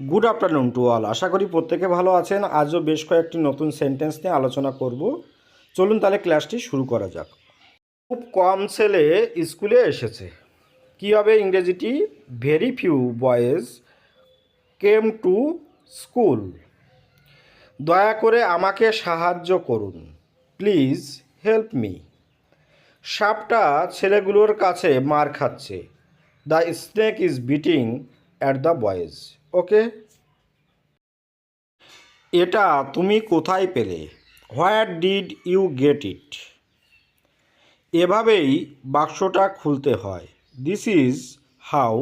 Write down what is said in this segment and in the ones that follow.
Good afternoon to all. আশা করি প্রত্যেকে ভালো আছেন। আজও বেশ কয়েকটি নতুন সেন্টেন্স নিয়ে আলোচনা করব। চলুন তাহলে ক্লাসটি শুরু করা যাক। খুব কম ছেলে স্কুলে এসেছে। কী হবে ইংরেজিটি? Very few boys came to school. দয়া করে আমাকে সাহায্য করুন, প্লিজ হেল্প মি। সাপটা ছেলেগুলোর কাছে মার খাচ্ছে। The snake is beating at the boys. Okay, এটা তুমি কোথায় পেলে? Where did you get it? এভাবেই বাক্সটা খুলতে হয়। This is how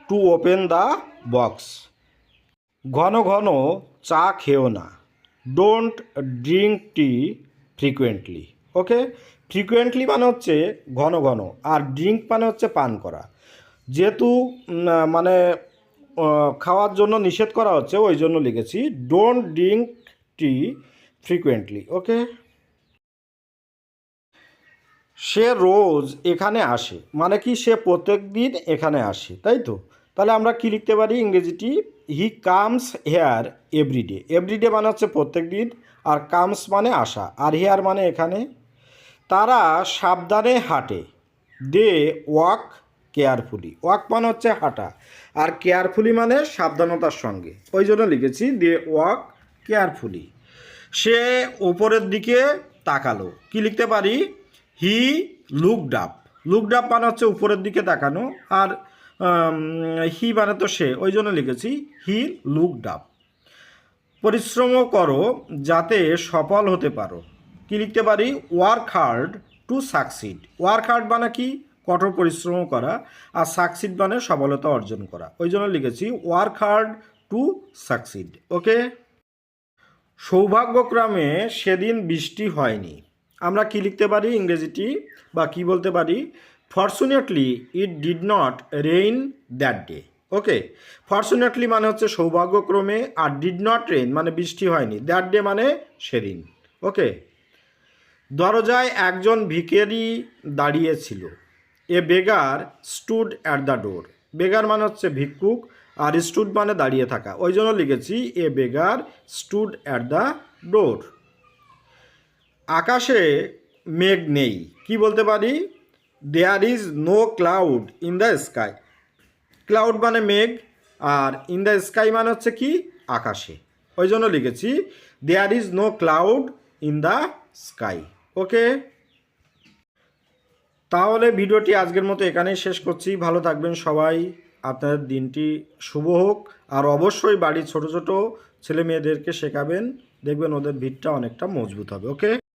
to open the box. ঘন ঘন চা খেও না। Don't drink tea frequently. Okay, frequently মানে হচ্ছে ঘন ঘন, আর ড্রিঙ্ক মানে হচ্ছে পান করা। যেহেতু মানে খাওয়ার জন্য নিষেধ করা হচ্ছে, ওই জন্য লিখেছি ডোন্ট ড্রিঙ্ক টি ফ্রিকুয়েন্টলি। ওকে, সে রোজ এখানে আসে, মানে কি সে প্রত্যেক দিন এখানে আসে, তাই তো? তাহলে আমরা কি লিখতে পারি ইংরেজিটি? He comes here everyday. Everyday মানে হচ্ছে প্রত্যেক দিন, আর কামস মানে আসা, আর হেয়ার মানে এখানে। তারা সাবধানে হাঁটে। They walk carefully. ওয়াক মানে হচ্ছে হাঁটা, আর কেয়ারফুলি মানে সাবধানতার সঙ্গে, ওই জন্য লিখেছি দে ওয়াক কেয়ারফুলি। সে ওপরের দিকে তাকালো। কি লিখতে পারি? He looked up. Looked up মানে হচ্ছে উপরের দিকে তাকানো, আর হি মানে তো সে, ওই জন্য লিখেছি হি লুকড আপ। পরিশ্রম করো যাতে সফল হতে পারো। কি লিখতে পারি? Work hard to succeed. Work hard মানে কি? কঠোর পরিশ্রম করা, আর সাকসিড মানে সফলতা অর্জন করা, ওই জন্য লিখেছি ওয়ার্ক হার্ড টু সাকসিড। ওকে, সৌভাগ্যক্রমে সেদিন বৃষ্টি হয়নি। আমরা কি লিখতে পারি ইংরেজিটি, বা কি বলতে পারি? Fortunately it did not rain that day. Okay, fortunately মানে হচ্ছে সৌভাগ্যক্রমে, আর ডিড নট রেইন মানে বৃষ্টি হয়নি, দ্যাট ডে মানে সেদিন। ওকে, দরজায় একজন ভিখারি দাঁড়িয়েছিল। এ বেগার স্টুড অ্যাট দ্য ডোর। বেগার মানে হচ্ছে ভিক্ষুক, আর স্টুড মানে দাঁড়িয়ে থাকা, ওই জন্য লিখেছি a beggar stood at the door. আকাশে মেঘ নেই। কি বলতে পারি? There is no cloud in the sky. Cloud মানে মেঘ, আর ইন দ্য স্কাই মানে হচ্ছে কি? আকাশে, ওই জন্য লিখেছি there is no cloud in the sky. Okay, তাহলে ভিডিওটি আজকের মতো এখানেই শেষ করছি। ভালো থাকবেন সবাই, আপনাদের দিনটি শুভ হোক। আর অবশ্যই বাড়ির ছোট ছোট ছেলে মেয়েদেরকে শেখাবেন, দেখবেন ওদের ভিতটা অনেকটা মজবুত হবে। ওকে।